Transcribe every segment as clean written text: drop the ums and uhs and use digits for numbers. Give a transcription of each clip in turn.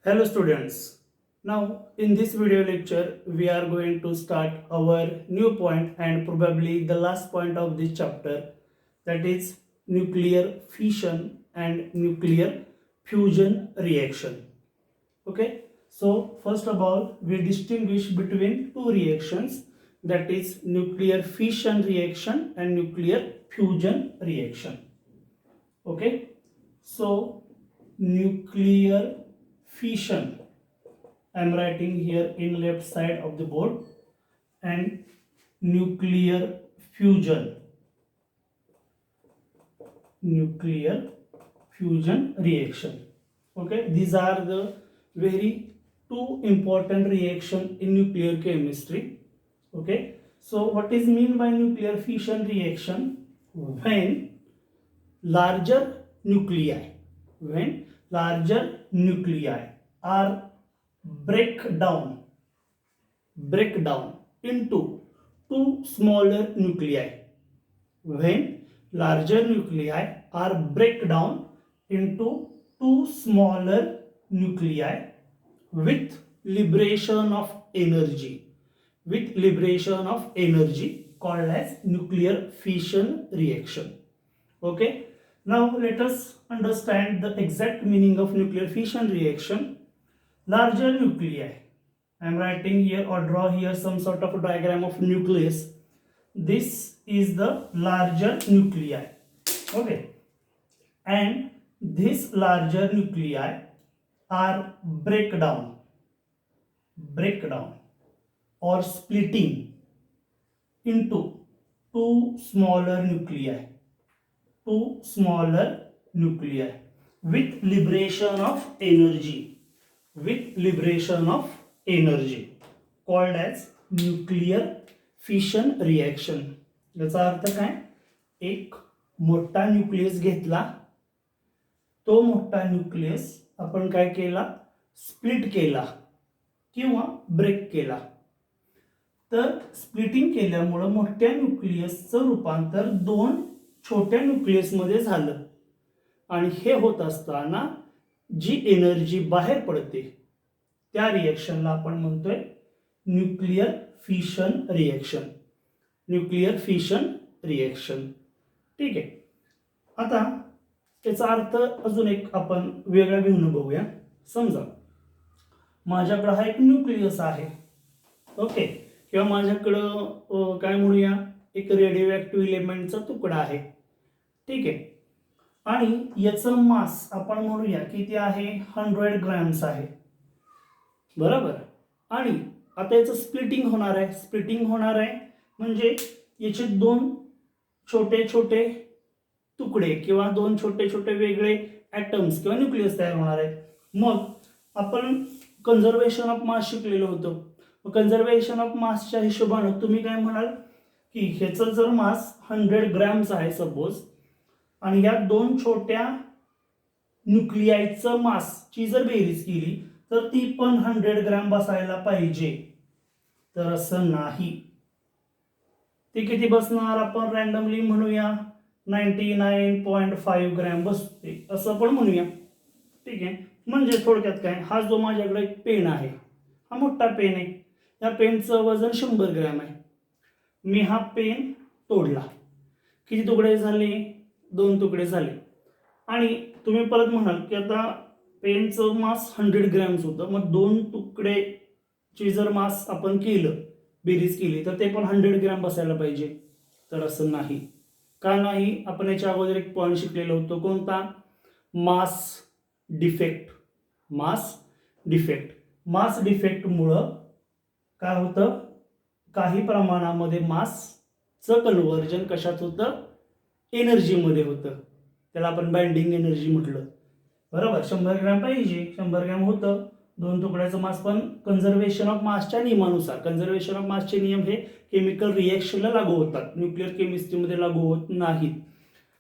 Hello students. Now in this video lecture we are going to start our new point and probably the last point of this chapter, that is nuclear fission and nuclear fusion reaction. Okay, so first of all we distinguish between two reactions, that is nuclear fission reaction and nuclear fusion reaction. Okay, so nuclear fission I am writing here in left side of the board, and nuclear fusion reaction. Okay, these are the very two important reaction in nuclear chemistry. Okay, so what is mean by nuclear fission reaction? When larger nuclei are break down into two smaller nuclei. When larger nuclei are break down into two smaller nuclei with liberation of energy called as nuclear fission reaction. Okay, now let us understand the exact meaning of nuclear fission reaction. Larger nuclei, I am writing here or draw here some sort of a diagram of nucleus. This is the larger nuclei. Okay, and this larger nuclei are break down or splitting into two smaller nuclei with liberation of energy called as nuclear fission reaction. याचा अर्थ काय? एक मोठा nucleus घेतला, तो मोठा nucleus आपण काय केला? स्प्लिट केला किंवा ब्रेक केला. तर स्प्लिटिंग केल्यामुळे मोठ्या न्यूक्लियसचं रूपांतर दोन छोट्या न्यूक्लियसमध्ये झालं, आणि हे होत असताना जी एनर्जी बाहेर पडते त्या रिएक्शनला आपण म्हणतोय न्यूक्लियर फिशन रिएक्शन. ठीक आहे, आता त्याचा अर्थ अजून एक आपण वेगळा घेऊन बघूया. समजा माझ्याकडे हा एक न्यूक्लियस आहे. ओके, किंवा माझ्याकडं काय म्हणूया, एक रेडिओ ॲक्टिव्ह इलेमेंटचा तुकडा आहे. ठीक आहे, आणि याचं मास आपण म्हणूया किती आहे? 100 ग्रॅम्स आहे. बरोबर. आणि आता याचं स्प्लिटिंग होणार आहे म्हणजे याचे दोन छोटे छोटे तुकडे किंवा दोन छोटे छोटे वेगळे ॲटम्स किंवा न्यूक्लियस तयार होणार आहे. मग आपण कन्झर्वेशन ऑफ मास शिकलेलो होतो. कन्झर्वेशन ऑफ मासच्या हिशोबानं तुम्ही काय म्हणाल की ह्याचं जर मास 100 ग्रॅम्स आहे सपोज, आणि या दोन छोट्या न्यूक्लियाचं मासची जर बेरीज केली तर ती पण 100 ग्रॅम बसायला पाहिजे. तर असं नाही. ते किती बसणार? आपण रँडमली म्हणूया 99.5 ग्रॅम बसते असं पण म्हणूया. ठीक आहे, म्हणजे थोडक्यात काय, हा जो माझ्याकडे एक पेन आहे, हा मोठा पेन आहे. या पेनचं वजन 100 ग्रॅम आहे. मी हा पेन तोडला, किती तुकडे झाले? 2 तुकडे झाले. आणि तुम्ही परत म्हणाल की आता पेनचं मास 100 ग्रॅम्स होतं, मग 2 तुकडेची जर मास आपण केलं, बेरीज केली, तर ते पण 100 ग्रॅम बसायला पाहिजे. तर असं नाही. का नाही? आपण याच्या अगोदर एक पॉईंट शिकलेलो होतो. कोणता? मास डिफेक्टमुळं काय होतं? काही प्रमाणामध्ये मासचं कन्व्हर्जन कशात होतं? एनर्जीमध्ये होतं. त्याला आपण बाइंडिंग एनर्जी म्हटलं. बरोबर. 100 ग्रॅम पाहिजे, 100 ग्रॅम होतं. 2 तुकड्याचं मास, पण कन्झर्वेशन ऑफ मासच्या नियमानुसार, कन्झर्वेशन ऑफ मासचे नियम हे केमिकल रिएक्शनला लागू होतात, न्यूक्लिअर केमिस्ट्रीमध्ये लागू होत नाहीत.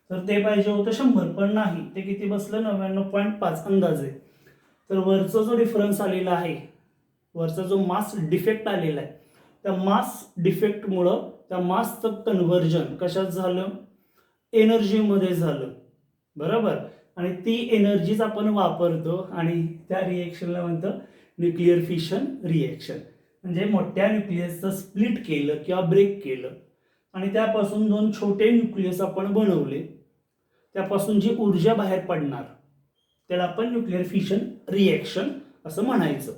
तर ते पाहिजे होतं 100, पण नाही. ते किती बसलं? 99.5 अंदाजे. तर वरचा जो डिफरन्स आलेला आहे, वरचा जो मास डिफेक्ट आलेला आहे, त्या मास डिफेक्टमुळं त्या मासचं कन्व्हर्जन कशात झालं? एनर्जीमध्ये झालं. बरोबर. आणि ती एनर्जीच आपण वापरतो आणि त्या रिएक्शनला म्हणतो न्यूक्लिअर फिशन रिएक्शन. म्हणजे मोठ्या न्यूक्लियसचं स्प्लिट केलं किंवा ब्रेक केलं आणि त्यापासून 2 छोटे न्यूक्लियस आपण बनवले, त्यापासून जी ऊर्जा बाहेर पडणार त्याला आपण न्यूक्लिअर फिशन रिएक्शन असं म्हणायचं.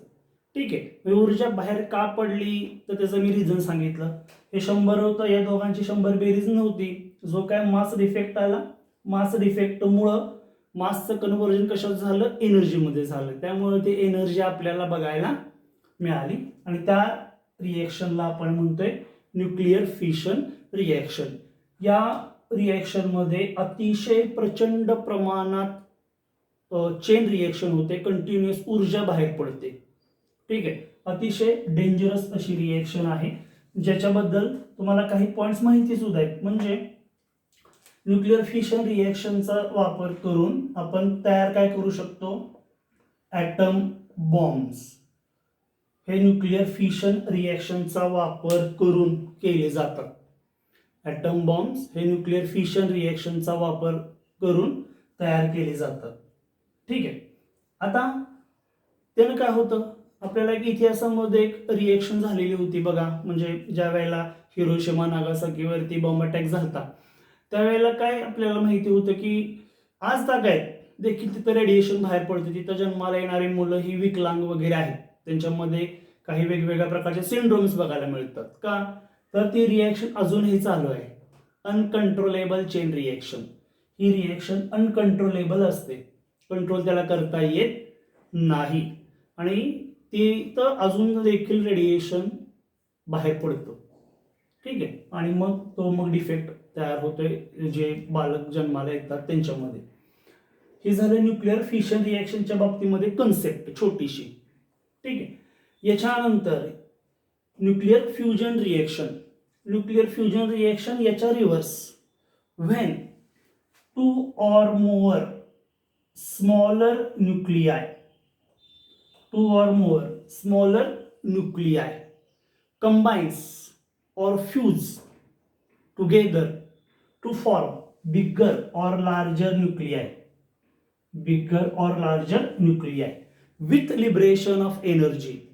ठीक आहे. ऊर्जा बाहेर का पडली तर त्याचं मी रिझन सांगितलं. हे 100 होतं, या दोघांची 100 बेरीज नव्हती. जो काय मास डिफेक्ट आला, मास डिफेक्टमुळं मासचं कन्व्हर्जन कशात झालं, एनर्जीमध्ये झालं. त्यामुळे ते एनर्जी आपल्याला बघायला मिळाली आणि त्या रिएक्शनला आपण म्हणतोय न्यूक्लिअर फिशन रिएक्शन. या रिएक्शनमध्ये अतिशय प्रचंड प्रमाणात चेन रिएक्शन होते, कंटिन्युअस ऊर्जा बाहेर पडते. ठीक आहे. अतिशय डेंजरस अशी रिएक्शन आहे, ज्याच्याबद्दल तुम्हाला काही पॉइंट्स माहिती सुद्धा आहेत. म्हणजे न्यूक्लिअर फिशन रिएक्शनचा वापर करून आपण तयार काय करू शकतो, ॲटम बॉम्ब्स. हे न्यूक्लिअर फिशन रिएक्शनचा वापर करून केले जातात. ॲटम बॉम्ब्स हे न्यूक्लिअर फिशन रिएक्शनचा वापर करून तयार केले जातात. ठीक आहे. आता त्यानं काय होतं, आपल्याला एक इतिहासामध्ये एक रिएक्शन झालेली होती बघा. म्हणजे ज्या वेळेला हिरोशिमा नागासाकीवरती बॉम्ब अटॅक झाला त्यावेळेला काय आपल्याला माहिती होतं की आज तागायत देखील तिथं रेडिएशन बाहेर पडतं. तिथं जन्माला येणारी मुलं ही विकलांग वगैरे आहेत, त्यांच्यामध्ये काही वेगवेगळ्या प्रकारचे सिंड्रोम्स बघायला मिळतात. का तर ती रिएक्शन अजूनही चालू आहे, अनकंट्रोलेबल चेन रिएक्शन. ही रिएक्शन अनकंट्रोलेबल असते, कंट्रोल त्याला करता येत नाही आणि ती तर अजून देखील रेडिएशन बाहेर पडतं. ठीक आहे. आणि मग डिफेक्ट तयार होतोय जे बालक जन्माला येतात त्यांच्यामध्ये. हे झालं न्यूक्लिअर फिशन रिएक्शनच्या बाबतीमध्ये कन्सेप्ट छोटीशी. ठीक आहे. याच्यानंतर nuclear fusion reaction. Nuclear fusion reaction याच्या reverse. When 2 or more smaller nuclei, 2 or more smaller nuclei combines or fuse together to form bigger or larger nuclei, bigger or larger nuclei with liberation of energy,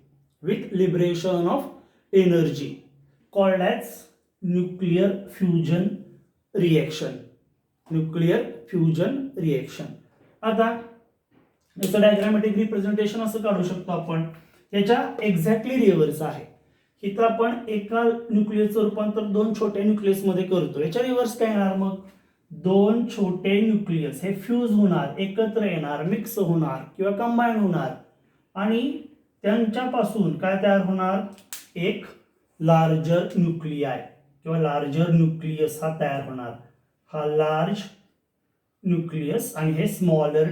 called as nuclear fusion reaction. Nuclear fusion reaction. आता याचं diagrammatic representation असं काढू शकतो आपण. याच्या exactly reverse आहे. इथं आपण एका न्यूक्लियसचं रूपांतर 2 छोट्या न्यूक्लियसमध्ये करतो. याच्या रिव्हर्स काय येणार, मग 2 छोटे न्यूक्लियस हे फ्यूज होणार, एकत्र येणार, मिक्स होणार किंवा कंबाईन होणार आणि त्यांच्यापासून काय तयार होणार, एक लार्जर न्यूक्लियाय किंवा लार्जर न्यूक्लियस हा तयार होणार. हा लार्ज न्यूक्लियस आणि हे स्मॉलर,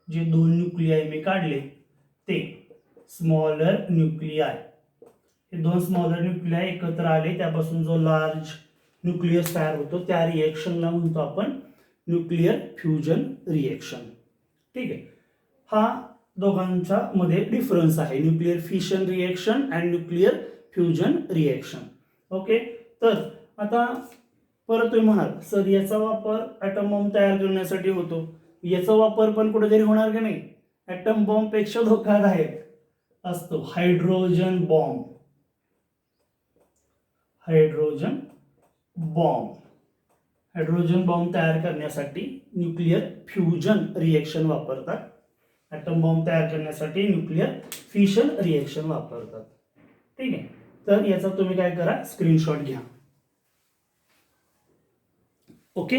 जे 2 न्यूक्लियाय मी काढले ते स्मॉलर न्यूक्लियाय. हे 2 स्मॉलर न्यूक्लियाय एकत्र आले, त्यापासून जो लार्ज न्यूक्लियस तयार होतो त्या रिएक्शनला म्हणतो आपण न्यूक्लिअर फ्युजन रिएक्शन. ठीक आहे. हा दोघांच्या मध्ये डिफरन्स आहे, nuclear fission reaction and nuclear fusion reaction. Okay. तर आता परत तुम्ही म्हणाल सर याचा वापर ॲटम बॉम्ब तयार करण्यासाठी होतो, याचा वापर पण कुठेतरी होणार की नाही. ॲटम बॉम्ब पेक्षा धोकादायक असतो हायड्रोजन बॉम्ब. हायड्रोजन बॉम्ब तयार करण्यासाठी न्यूक्लिअर फ्युजन रिएक्शन वापरतात. ॲटम बॉम्ब तयार करण्यासाठी न्यूक्लिअर फिशन रिएक्शन वापरतात. ठीक आहे. तर याचा तुम्ही काय करा, स्क्रीनशॉट घ्या. ओके.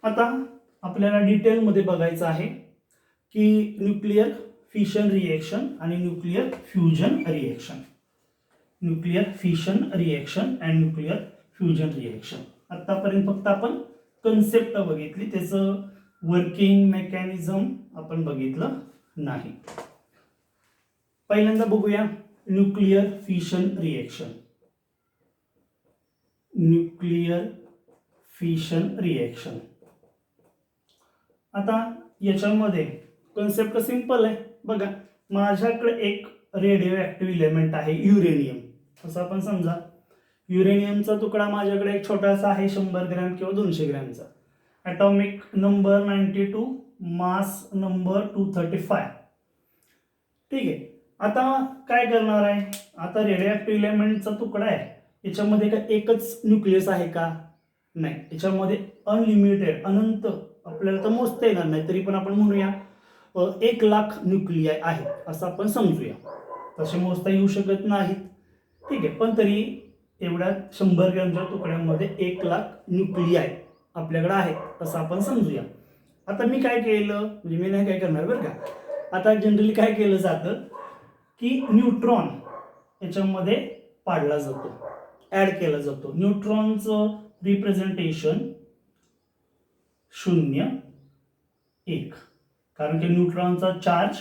आता आपल्याला डिटेलमध्ये बघायचं आहे की न्यूक्लिअर फिशन रिएक्शन आणि nuclear fusion reaction. Nuclear fission reaction and nuclear fusion reaction. आतापर्यंत फक्त आपण कन्सेप्ट बघितली, त्याचं वर्किंग मेकॅनिझम आपण बघितलं नाही. पहिल्यांदा बघूया nuclear fission reaction. Nuclear fission reaction. आता याच्यामध्ये कन्सेप्ट सिंपल आहे बघा. माझ्याकडे एक रेडिओ ॲक्टिव्ह इलेमेंट आहे युरेनियम, असं आपण समजा. युरेनियमचा तुकडा माझ्याकडे एक छोटासा आहे 100 ग्रॅम किंवा 200 ग्रॅमचा. Atomic number 92 mass number 235. ठीक आहे. आता काय करणार आहे, आता रेडिओ ऍक्टिव्ह एलिमेंटचा तुकडा आहे, याच्यामध्ये का एकच न्यूक्लियस आहे का? नाही, याच्यामध्ये अनलिमिटेड अनंत आपल्याला तर मोजता येणार नाही, तरी पण आपण म्हणूया 1,00,000 न्यूक्लियाय आहेत असं आपण समजूया. तसे मोजता येऊ शकत नाहीत. ठीक आहे, पण तरी एवढ्या 100 ग्रॅमच्या तुकड्यामध्ये 1,00,000 न्यूक्लियाय आपल्याकडे आहेत असं आपण समजूया. आता मी काय केलं, म्हणजे मी नाही काय करणार बरं का. आता जनरली काय केलं जातं की न्यूट्रॉन याच्यामध्ये पाडला जातो, ऍड केला जातो. न्यूट्रॉनचं रिप्रेझेंटेशन 0, 1, कारण की न्यूट्रॉनचा चार्ज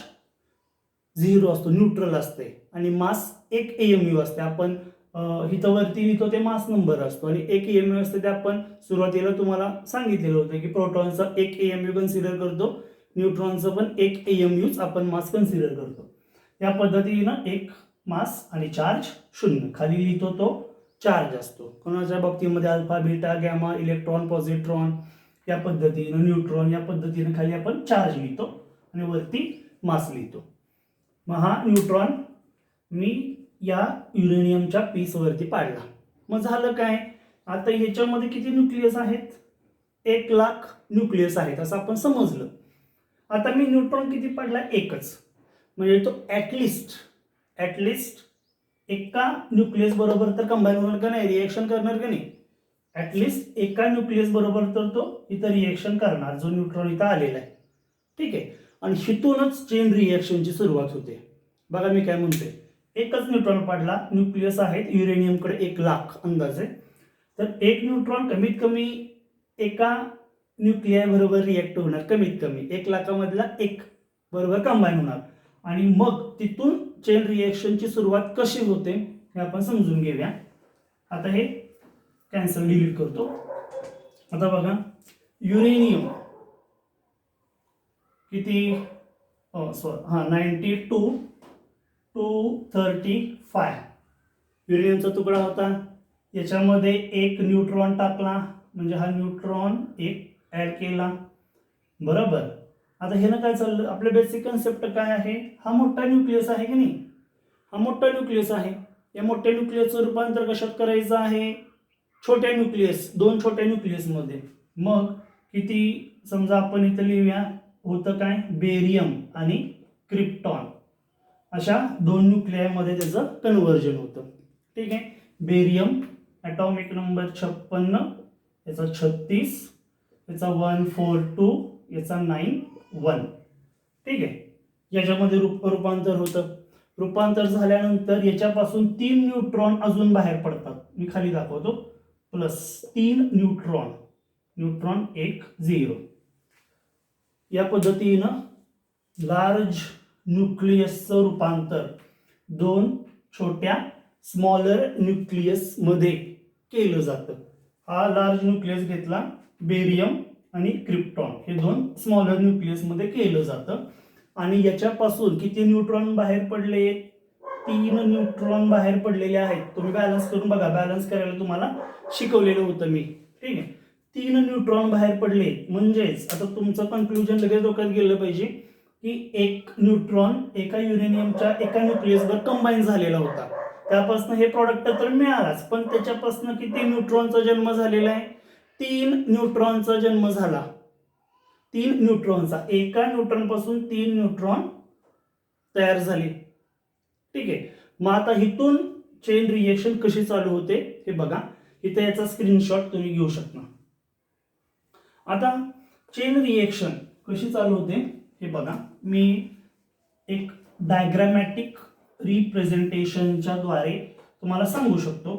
0 असतो, न्यूट्रल असते, आणि मास 1 AMU असते. आपण इथं वरती लिहितो ते मास नंबर असतो, आणि 1 AMU असते. ते आपण सुरुवातीला तुम्हाला सांगितलेलं होतं की प्रोटॉनचा 1 AMU कन्सिडर करतो, न्यूट्रॉनचं पण 1 AMUच आपण मास कन्सिडर करतो. या पद्धतीनं 1 मास आणि चार्ज 0, खाली लिहितो तो चार्ज असतो. कोणाच्या बाबतीमध्ये alpha, beta, gamma, electron, positron या पद्धतीनं, न्यूट्रॉन या पद्धतीनं खाली आपण चार्ज लिहितो आणि वरती मास लिहितो. मग हा न्यूट्रॉन मी या युरेनियमच्या पीसवरती पाडला. मग झालं काय, आता याच्यामध्ये किती न्यूक्लियस आहेत? 1,00,000 न्यूक्लियस आहेत असं आपण समजलं. आता मी न्यूट्रॉन किती पाडला? एकच. म्हणजे तो ऍटलिस्ट एका न्यूक्लियस बरोबर तर कंबाईन होणार का नाही, रिएक्शन करणार का नाही? ऍटलिस्ट एका न्यूक्लियस बरोबर तर तो इथं रिएक्शन करणार, जो न्यूट्रॉन इथं आलेला आहे. ठीक आहे, आणि हिथूनच चेन रिएक्शनची सुरुवात होते. बघा मी काय म्हणतोय, एकच न्यूट्रॉन पाडला, न्यूक्लियस आहेत युरेनियमकडे 1,00,000 अंदाजे, तर एक न्यूट्रॉन कमीत कमी एका न्यूक्लियाय बरोबर रिएक्ट होणार, कमीत कमी 1,00,000मधला 1 बरोबर कंबाईन होणार, आणि मग तिथून चेन रिएक्शनची सुरुवात कशी होते हे आपण समजून घेऊया. आता हे कॅन्सल डिलीट करतो. आता बघा युरेनियम किती, 92 to 235 युरेनियमचा तुकडा होता. याच्यामध्ये एक न्यूट्रॉन टाकला, म्हणजे हा न्यूट्रॉन एक ऍड केला, बरोबर. आता हे ना काय चाललं, आपलं बेसिक कन्सेप्ट काय आहे, हा मोठा न्यूक्लियस आहे की नाही, हा मोठा न्यूक्लियस आहे. या मोठ्या न्यूक्लियसचं रूपांतर कशात करायचं आहे? छोट्या न्यूक्लियस, 2 छोट्या न्यूक्लियस मध्ये. मग किती, समजा आपण इथं लिहूया, होतं काय, बेरियम आणि क्रिप्टॉन, अशा 2 न्यूक्लियामध्ये त्याचं कन्व्हर्जन होतं. ठीक आहे, बेरियम ॲटॉमिक नंबर 56, याचा 36, याचा 142, याचा 91. ठीक आहे, याच्यामध्ये रूपांतर होतं. रूपांतर झाल्यानंतर याच्यापासून 3 न्यूट्रॉन अजून बाहेर पडतात. मी खाली दाखवतो, +3 न्यूट्रॉन, न्यूट्रॉन 1 0. या पद्धतीनं लार्ज न्यूक्लियसचं रूपांतर 2 छोट्या स्मॉलर न्यूक्लियस मध्ये केलं जातं. हा लार्ज न्यूक्लियस घेतला, बेरियम आणि क्रिप्टॉन, हे 2 स्मॉलर न्यूक्लियस मध्ये केलं जातं. आणि याच्यापासून किती न्यूट्रॉन बाहेर पडले? 3 न्यूट्रॉन बाहेर पडलेले आहेत. तुम्ही बॅलन्स करून बघा, बॅलन्स करायला तुम्हाला शिकवलेलं होतं मी. ठीक आहे, 3 न्यूट्रॉन बाहेर पडले, म्हणजेच आता तुमचं कन्क्लुजन लगेच डोक्यात गेलं पाहिजे की एक न्यूट्रॉन एका युरेनियमच्या एका न्यूक्लियसवर कंबाईन झालेला होता. त्यापासून हे प्रॉडक्ट तर मिळालाच, पण त्याच्यापासून किती न्यूट्रॉनचा जन्म झालेला आहे? 3 न्यूट्रॉनचा जन्म झाला. 3 न्यूट्रॉनचा, एका न्यूट्रॉन पासून 3 न्यूट्रॉन तयार झाले. ठीक आहे, मग आता इथून चेन रिएक्शन कशी चालू होते हे बघा. इथे याचा स्क्रीनशॉट तुम्ही घेऊ शकता. आता चेन रिएक्शन कशी चालू होते हे बघा. मी एक डायग्रामॅटिक रिप्रेझेंटेशनच्या द्वारे तुम्हाला सांगू शकतो.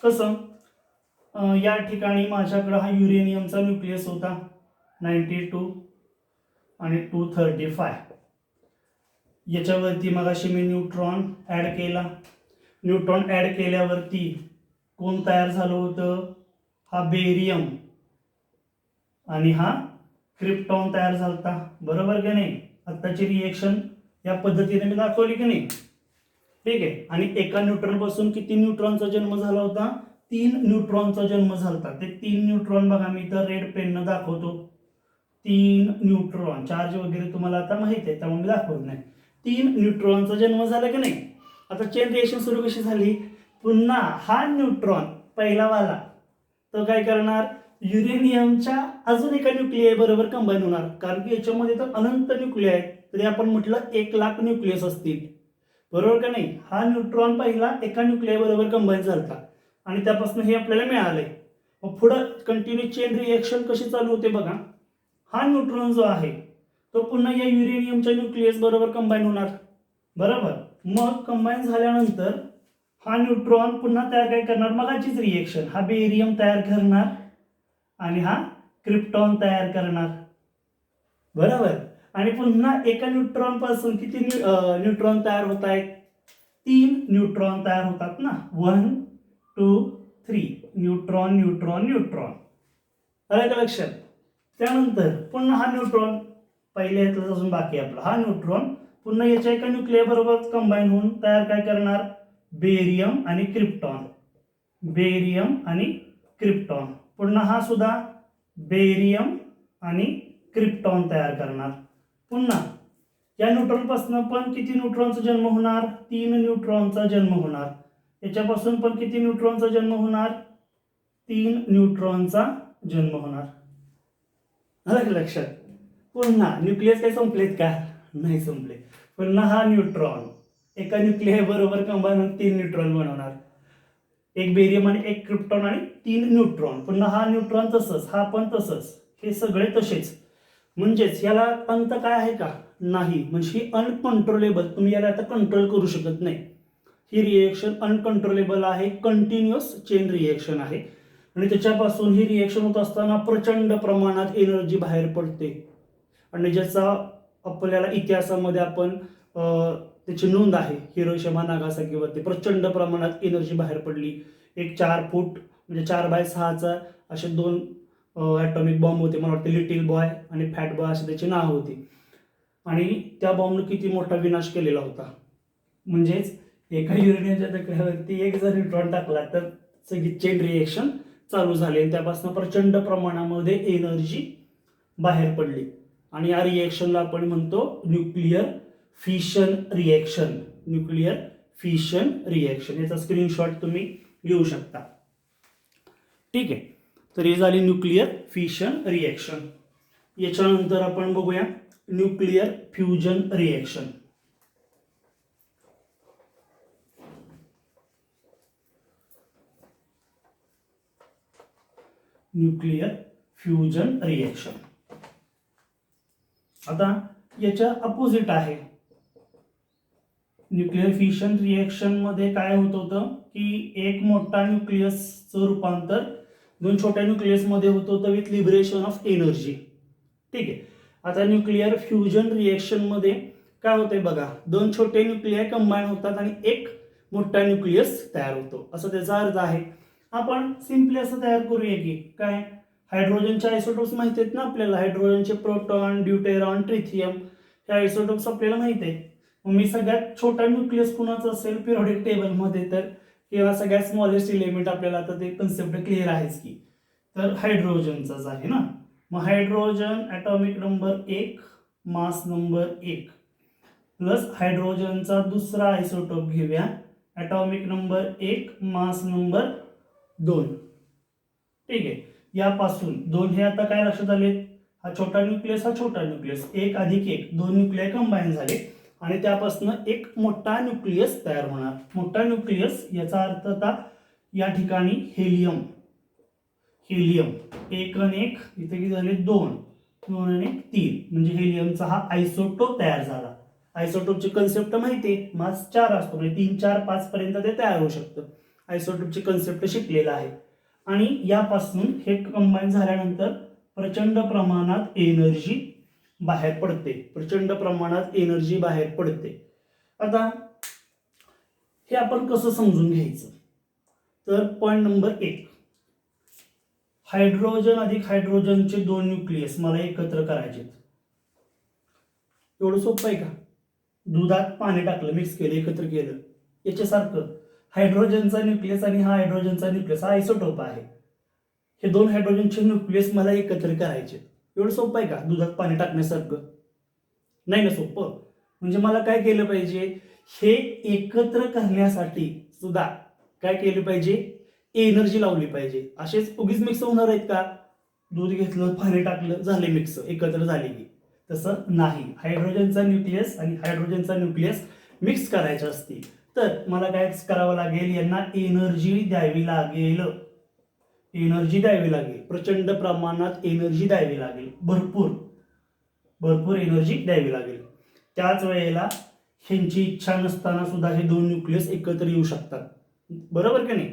कसं, या ठिकाणी माझ्याकडे हा युरेनियमचा न्यूक्लियस होता 92 आणि 235. याच्यावरती मगाशी मी न्यूट्रॉन ऍड केला. न्यूट्रॉन ऍड केल्यावरती कोण तयार झालं होतं? हा बेरियम आणि हा क्रिप्टॉन तयार झाला, बरोबर की नाही? आत्ताची रिएक्शन या पद्धतीने मी दाखवली की नाही? ठीक आहे, आणि एका न्यूट्रॉन पासून किती न्यूट्रॉनचा जन्म झाला होता? 3 न्यूट्रॉनचा जन्म झाला. ते 3 न्यूट्रॉन बघा, मी तर रेड पेननं दाखवतो. 3 न्यूट्रॉन, चार्ज वगैरे तुम्हाला आता माहिती आहे त्यामुळे मी दाखवत नाही. 3 न्यूट्रॉनचा जन्म झाला की नाही. आता चेन रिएक्शन सुरू कशी झाली, पुन्हा हा न्यूट्रॉन पहिलावाला तो काय करणार, युरेनियमच्या अजून एका न्यूक्लियाय बरोबर कंबाईन होणार. कारण की याच्यामध्ये तर अनंत न्यूक्लिया आहेत, तरी आपण म्हटलं 1,00,000 न्यूक्लियस असतील, बरोबर का नाही. हा न्यूट्रॉन पहिला एका न्यूक्लियाय बरोबर कंबाईन झाला आणि त्यापासून हे आपल्याला मिळालंय. मग पुढं कंटिन्यू चेन रिएक्शन कशी चालू होते बघा. हा न्यूट्रॉन जो आहे तो पुन्हा या युरेनियमच्या न्यूक्लियस बरोबर कंबाईन होणार, बरोबर. मग कंबाईन झाल्यानंतर हा न्यूट्रॉन पुन्हा तयार काय करणार, मगाचीच रिएक्शन, हा बेरियम तयार करणार आणि हा क्रिप्टॉन तयार करणार, बरोबर. आणि पुन्हा एका न्यूट्रॉन पासून किती न्यूट्रॉन तयार होत आहेत, 3 न्यूट्रॉन तयार होतात ना, 1 2 3 न्यूट्रॉन न्यूट्रॉन न्यूट्रॉन, आलं का लक्षात. त्यानंतर पुन्हा हा न्यूट्रॉन पहिले यातलं अजून बाकी आपला, हा न्यूट्रॉन पुन्हा याच्या एका न्यूक्लियर बरोबर कंबाईन होऊन तयार काय करणार, बेरियम आणि क्रिप्टॉन, बेरियम आणि क्रिप्टॉन. पुन्हा हा सुद्धा बेरियम आणि क्रिप्टॉन तयार करणार. पुन्हा या न्यूट्रॉन पासून पण किती न्यूट्रॉनचा जन्म होणार, 3 न्यूट्रॉनचा जन्म होणार. याच्यापासून पण किती न्यूट्रॉनचा जन्म होणार, 3 न्यूट्रॉनचा जन्म होणार, आलं का लक्षात. पुन्हा न्यूक्लियस काही संपलेत का, नाही संपले. पुन्हा हा न्यूट्रॉन एका न्यूक्लियर बरोबर कंबाईन होऊन 3 न्यूट्रॉन बनवणार, एक बेरियम आणि एक क्रिप्टॉन आणि 3 न्यूट्रॉन. पुन्हा हा न्यूट्रॉन तसंच, हा पण तसंच, हे सगळे तसेच. म्हणजेच याला अंत काय आहे का, नाही. म्हणजे ही अनकंट्रोलेबल, तुम्ही याला आता कंट्रोल करू शकत नाही. ही रिएक्शन अनकंट्रोलेबल आहे, कंटिन्युअस चेन रिएक्शन आहे. आणि त्याच्यापासून ही रिएक्शन होत असताना प्रचंड प्रमाणात एनर्जी बाहेर पडते आणि ज्याचा आपल्याला इतिहासामध्ये आपण त्याची नोंद आहे. हिरोशिमा नागासाकीवरती प्रचंड प्रमाणात एनर्जी बाहेर पडली. एक 4 फूट म्हणजे 4x6चा असे 2 ॲटॉमिक बॉम्ब होते, मला वाटतं लिटिल बॉय आणि फॅट बॉय असे त्याची नाव होती. आणि त्या बॉम्बनं किती मोठा विनाश केलेला होता. म्हणजेच एका युरेनियमच्या तुकड्यावरती एक जर न्यूट्रॉन टाकला तर सगळी चेन रिएक्शन चालू झाली आणि त्यापासून प्रचंड प्रमाणामध्ये एनर्जी बाहेर पडली. आणि या रिएक्शनला आपण म्हणतो nuclear fission reaction, nuclear fission reaction. याचा स्क्रीनशॉट तुम्ही घेऊ शकता, ठीक आहे. तर ही झाली न्यूक्लिअर फिशन रिएक्शन. याच्यानंतर आपण बघूया nuclear fusion reaction. Nuclear fusion reaction आता याच्या अपोजिट आहे. न्यूक्लिअर फिशन रिएक्शन मध्ये काय होत होतं की एक मोठा न्यूक्लियसचं रूपांतर 2 छोट्या न्यूक्लियस मध्ये होत होतं विथ लिबरेशन ऑफ एनर्जी, ठीक आहे. आता न्यूक्लिअर फ्युजन रिएक्शन मध्ये काय होतंय बघा, 2 छोटे न्यूक्लियाय कंबाईन होतात आणि एक मोठा न्यूक्लियस तयार होतो, असं त्याचा अर्थ आहे. आपण सिम्पली असं तयार करूया की काय, हायड्रोजनचे आयसोटोप्स माहिती आहेत ना आपल्याला, हायड्रोजनचे प्रोटॉन, ड्यूटेरॉन, ट्रिथियम, हे आयसोटोप्स आपल्याला माहिती आहेत. मग मी सगळ्यात छोटा न्यूक्लियस कुणाचा असेल पिरियॉडिक टेबलमध्ये, तर किंवा सगळ्यात स्मॉलेस्ट एलिमेंट आपल्याला आता ते कन्सेप्ट क्लिअर आहेच की, तर हायड्रोजनचाच आहे ना. मग hydrogen atomic number 1 mass number 1 plus हायड्रोजनचा दुसरा आयसोटोप घेऊया ॲटॉमिक नंबर 1 मास नंबर 2, ठीक आहे. यापासून 2 हे आता काय लक्षात आले, हा छोटा न्यूक्लियस हा छोटा न्यूक्लियस, 1 अधिक 1 2 न्यूक्लियाय कंबाईन झाले आणि त्यापासून एक मोठा न्यूक्लियस तयार होणार. मोठा न्यूक्लियस याचा अर्थ आता या ठिकाणी हेलियम, हेलियम 1 आणि 1 इथे किती झाले 2, 2 आणि 1 3, म्हणजे हेलियमचा हा आयसोटोप तयार झाला. आयसोटोपची कन्सेप्ट माहिती आहे, मास 4 असतो म्हणजे 3 4 5 पर्यंत ते तयार होऊ शकतं. आयसोटोपची कन्सेप्ट शिकलेला आहे. आणि यापासून हे कंबाईन झाल्यानंतर प्रचंड प्रमाणात एनर्जी बाहेर पडते, प्रचंड प्रमाणात एनर्जी बाहेर पडते. आता हे आपण कसं समजून घ्यायचं, तर पॉइंट नंबर 1, हायड्रोजन अधिक हायड्रोजनचे 2 न्यूक्लियस मला एकत्र करायचे. एवढं सोपं आहे का, दुधात पाणी टाकलं, मिक्स केलं, एकत्र केलं, याच्यासारखं. हायड्रोजनचा न्यूक्लियस आणि हा हायड्रोजनचा न्यूक्लियस हा आयसोटोप आहे. हे 2 हायड्रोजनचे न्यूक्लियस मला एकत्र करायचे. एवढं सोपं आहे का दुधात पाणी टाकण्यासारखं? नाही ना सोपं. म्हणजे मला काय केलं पाहिजे, हे एकत्र करण्यासाठी सुद्धा काय केलं पाहिजे, एनर्जी लावली पाहिजे. असेच उगीच मिक्स होणार आहेत का? दूध घेतलं, पाणी टाकलं, झाले मिक्स, एकत्र झाले की? तसं नाही. हायड्रोजनचा न्यूक्लियस आणि हायड्रोजनचा न्यूक्लियस मिक्स करायचं असते. तर मला काय करावं लागेल, यांना एनर्जी द्यावी लागेल. एनर्जी द्यावी लागेल, प्रचंड प्रमाणात एनर्जी द्यावी लागेल, भरपूर भरपूर एनर्जी द्यावी लागेल. त्याच वेळेला ह्यांची इच्छा नसताना सुद्धा हे दोन न्यूक्लियस एकत्र येऊ शकतात. बरोबर का नाही?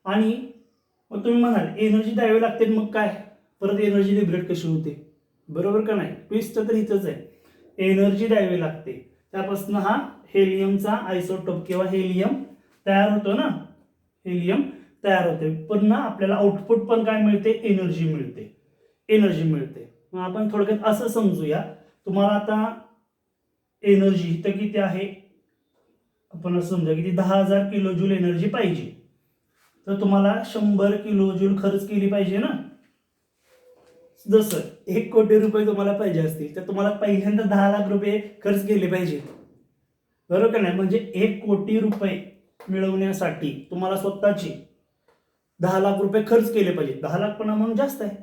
आणि मग तुम्ही म्हणाल एनर्जी द्यावी लागते, मग काय परत एनर्जी लिबरेट कशी होते? बरोबर का नाही? ट्विस्ट तर इथंच आहे. एनर्जी द्यावी लागते, त्यापासून हा हेलियमचा आयसोटोप किंवा हेलियम तयार होतो ना, हेलियम तयार होते. पुन्हा आपल्याला आउटपुट पण काय मिळते, एनर्जी मिळते. एनर्जी मिळते. मग आपण थोडक्यात असं समजूया, तुम्हाला आता एनर्जी इथं किती आहे, आपण असं समजा की 10,000 किलोजूल एनर्जी पाहिजे, तर तुम्हाला 100 किलोजूल खर्च केली पाहिजे ना. जसं 1 कोटी रुपये तुम्हाला पाहिजे असतील तर तुम्हाला पहिल्यांदा 10 लाख रुपये खर्च केले पाहिजे. बरोबर का नाही? म्हणजे 1 कोटी रुपये मिळवण्यासाठी तुम्हाला स्वतःचे 10 लाख रुपये खर्च केले पाहिजे. 10 लाख पण अमाऊंट जास्त आहे.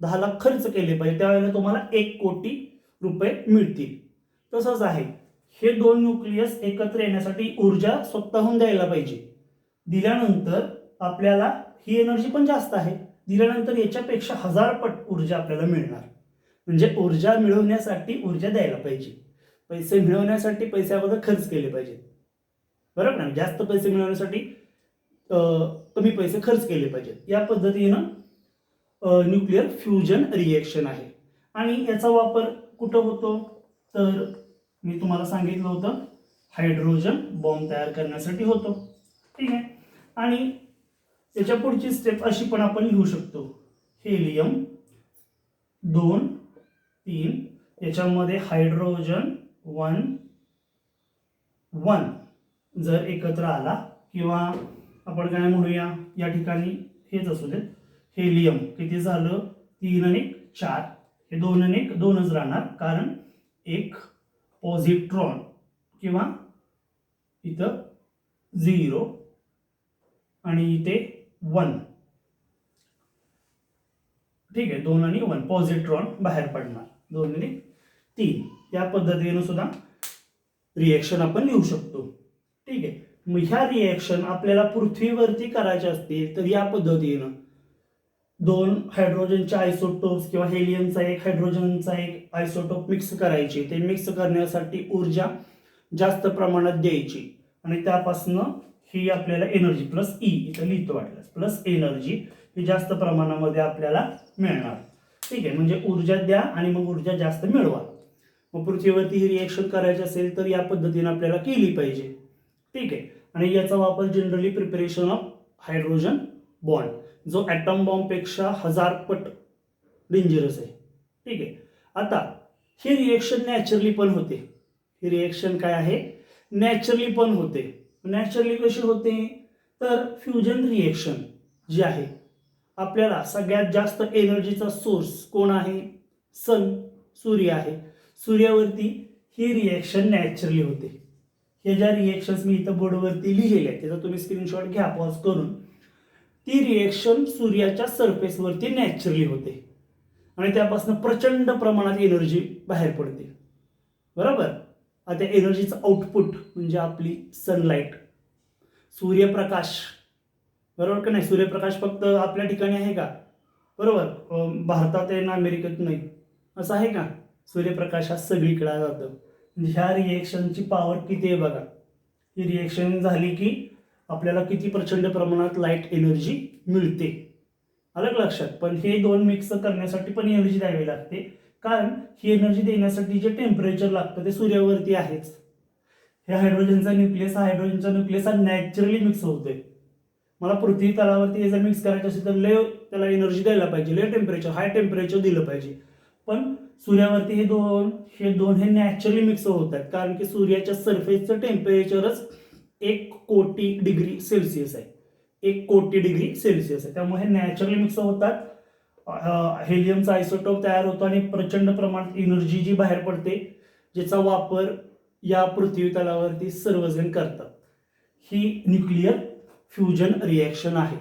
10 लाख खर्च केले पाहिजे, त्यावेळेला तुम्हाला 1 कोटी रुपये मिळतील. तसंच आहे, हे दोन न्यूक्लियस एकत्र येण्यासाठी ऊर्जा स्वतःहून द्यायला पाहिजे. दिल्यानंतर आपल्याला ही एनर्जी पण जास्त आहे, दिल्यानंतर याच्यापेक्षा 1000 पट ऊर्जा आपल्याला मिळणार. म्हणजे ऊर्जा मिळवण्यासाठी ऊर्जा द्यायला पाहिजे, पैसे मिळवण्यासाठी पैसे अगोदर खर्च केले पाहिजेत. बरोबर ना? जास्त पैसे मिळवण्यासाठी कमी पैसे खर्च केले पाहिजेत. या पद्धतीनं न्यूक्लिअर फ्युजन रिएक्शन आहे. आणि याचा वापर कुठं होतो, तर मी तुम्हाला सांगितलं होतं हायड्रोजन बॉम्ब तयार करण्यासाठी होतो. ठीक आहे. आणि त्याच्या पुढची स्टेप अशी पण आपण लिहू शकतो, हेलियम 2 3, याच्यामध्ये हायड्रोजन 1 1 जर एकत्र आला, किंवा आपण काय म्हणूया या ठिकाणी हेच असू देत, हेलियम किती झालं 3 आणि 4, हे 2 आणि 1 2च राहणार, कारण एक पॉझिट्रॉन किंवा इथं 0 आणि इथे 1. ठीक आहे, 2 आणि 1 पॉझिट्रॉन बाहेर पडणार, 2 आणि 3. या पद्धतीने सुद्धा रिएक्शन आपण लिहू शकतो. ठीक आहे. मग ह्या रिएक्शन आपल्याला पृथ्वीवरती करायचे असतील तर या पद्धतीनं 2 हायड्रोजनचे आयसोटोप्स किंवा हेलियमचा एक हायड्रोजनचा एक आयसोटोप मिक्स करायचे. ते मिक्स करण्यासाठी ऊर्जा जास्त प्रमाणात द्यायची, आणि त्यापासनं ही आपल्याला एनर्जी प्लस ई इथं लिहितो वाटलं, प्लस एनर्जी ही जास्त प्रमाणामध्ये आपल्याला मिळणार. ठीक आहे. म्हणजे ऊर्जा द्या आणि मग ऊर्जा जास्त मिळवा. मग पृथ्वीवरती ही रिएक्शन करायची असेल तर या पद्धतीने आपल्याला केली पाहिजे. ठीक आहे. आणि याचा वापर generally preparation of hydrogen bond, जो ॲटम बॉम्बपेक्षा 1000 पट डेंजरस आहे. ठीक आहे. आता ही रिएक्शन नॅचरली पण होते. ही रिएक्शन काय आहे, नॅचरली पण होते. नॅचरली कशी होते, तर फ्युजन रिएक्शन जी आहे, आपल्याला सगळ्यात जास्त एनर्जीचा सोर्स कोण आहे, सन, सूर्य आहे. सूर्यावरती ही रिएक्शन नॅचरली होते. हे ज्या रिएक्शन्स मी इथं बोर्डवरती लिहिलेल्या आहेत त्याचा तुम्ही स्क्रीनशॉट घ्या पॉज करून. ती रिएक्शन सूर्याच्या सरफेसवरती नॅचरली होते आणि त्यापासून प्रचंड प्रमाणात एनर्जी बाहेर पडते. बरोबर. आता एनर्जीचं आउटपुट म्हणजे आपली सनलाईट, सूर्यप्रकाश. बरोबर का नाही? सूर्यप्रकाश फक्त आपल्या ठिकाणी आहे का? बरोबर. भारतात आहे ना अमेरिकेत नाही, असं आहे का? सूर्यप्रकाश हा सगळीकडे जातो. ह्या रिएक्शनची पॉवर किती आहे बघा. ही रिएक्शन झाली की आपल्याला किती प्रचंड प्रमाणात लाईट एनर्जी मिळते. अलग लक्षात. पण हे दोन मिक्स करण्यासाठी पण एनर्जी द्यावी लागते, कारण ही एनर्जी देण्यासाठी जे टेम्परेचर लागतं ते सूर्यावरती आहेच. हे हायड्रोजनचा न्यूक्लियस हा नॅचरली मिक्स होतोय. मला पृथ्वी तलावरती हे जर मिक्स करायचं असेल तर लय त्याला एनर्जी द्यायला पाहिजे, लय टेम्परेचर, हाय टेम्परेचर दिलं पाहिजे. पण सूर्यावरती हे दोन नॅचरली मिक्स होत आहेत, कारण की सूर्याच्या सरफेसचं टेम्परेचरच 1 कोटी डिग्री सेल्सिअस आहे. 1 कोटी डिग्री सेल्सिअस आहे. त्यामुळे हे नॅचरली मिक्स होतात हेलियमचा आयसोटोप तयार होतो आणि प्रचंड प्रमाणात एनर्जी जी बाहेर पडते, ज्याचा वापर या पृथ्वी तलावरती सर्वजण करतात. ही न्यूक्लिअर फ्युजन रिॲक्शन आहे.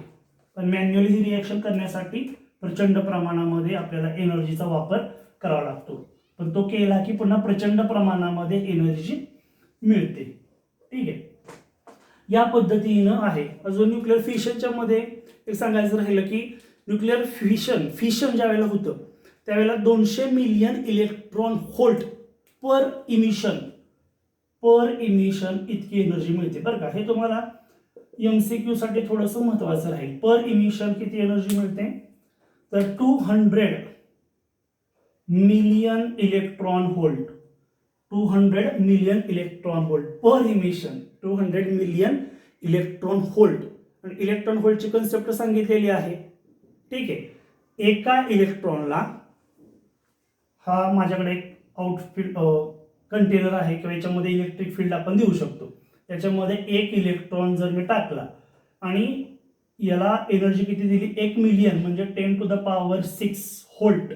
पण मॅन्युअली ही रिॲक्शन करण्यासाठी प्रचंड प्रमाणामध्ये आपल्याला एनर्जीचा वापर करावा लागतो, पण तो केला की पुन्हा प्रचंड प्रमाणामध्ये एनर्जी मिळते. ठीक आहे, या पद्धतीनं आहे. अजून न्यूक्लिअर फिशनच्या मध्ये एक सांगायचं राहिलं की न्यूक्लिअर फिशन ज्या वेळेला होतं त्यावेळेला 200 million electron volt per emission इतकी एनर्जी मिळते बरं का. हे तुम्हाला MCQ साठी थोडंसं महत्वाचं राहील. पर इमिशन किती एनर्जी मिळते, तर 200 million electron volt, 200 million electron volt per emission, 200 million electron volt. आणि इलेक्ट्रॉन व्होल्टची कन्सेप्ट सांगितलेली आहे. ठीक आहे, एका इलेक्ट्रॉनला, हा माझ्याकडे एक आउटफिल्ड कंटेनर आहे किंवा याच्यामध्ये इलेक्ट्रिक फील्ड आपण देऊ शकतो. त्याच्यामध्ये एक इलेक्ट्रॉन जर मी टाकला आणि याला एनर्जी किती दिली, 1 मिलियन म्हणजे 10⁻6 व्होल्ट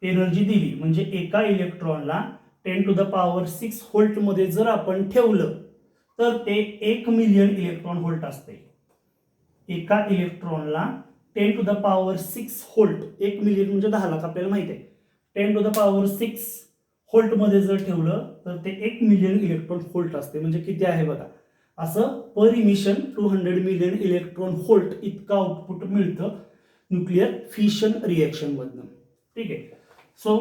एनर्जी दिली, म्हणजे एका इलेक्ट्रॉनला 10⁻6 व्होल्ट मध्ये जर आपण ठेवलं तर ते 1 मिलियन इलेक्ट्रॉन व्होल्ट असते. एका इलेक्ट्रॉनला 10⁻6 व्होल्ट, 1 मिलियन म्हणजे 10 लाख आपल्याला माहिती आहे, 10⁻6 व्होल्ट मध्ये जर ठेवलं तर ते 1 मिलियन इलेक्ट्रॉन व्होल्ट असते. म्हणजे किती आहे बघा, असं पर इमिशन 200 मिलियन इलेक्ट्रॉन व्होल्ट इतकं आउटपुट मिळतं न्यूक्लिअर फिशन रिॲक्शन मधनं. ठीक आहे, सो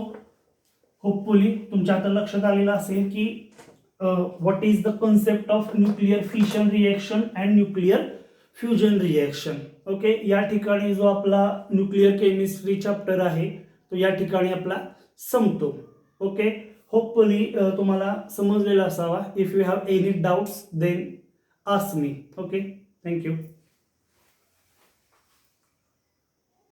होपफुली तुमच्या आता लक्षात आलेलं असेल की what is the concept of nuclear fission reaction and nuclear fusion reaction. Okay, या ठिकाणी जो आपला न्यूक्लिअर केमिस्ट्री चॅप्टर आहे तो या ठिकाणी आपला संपतो. ओके, होपफुली तुम्हाला समजलेला असावा. If you have any doubts then ask me. Okay, thank you.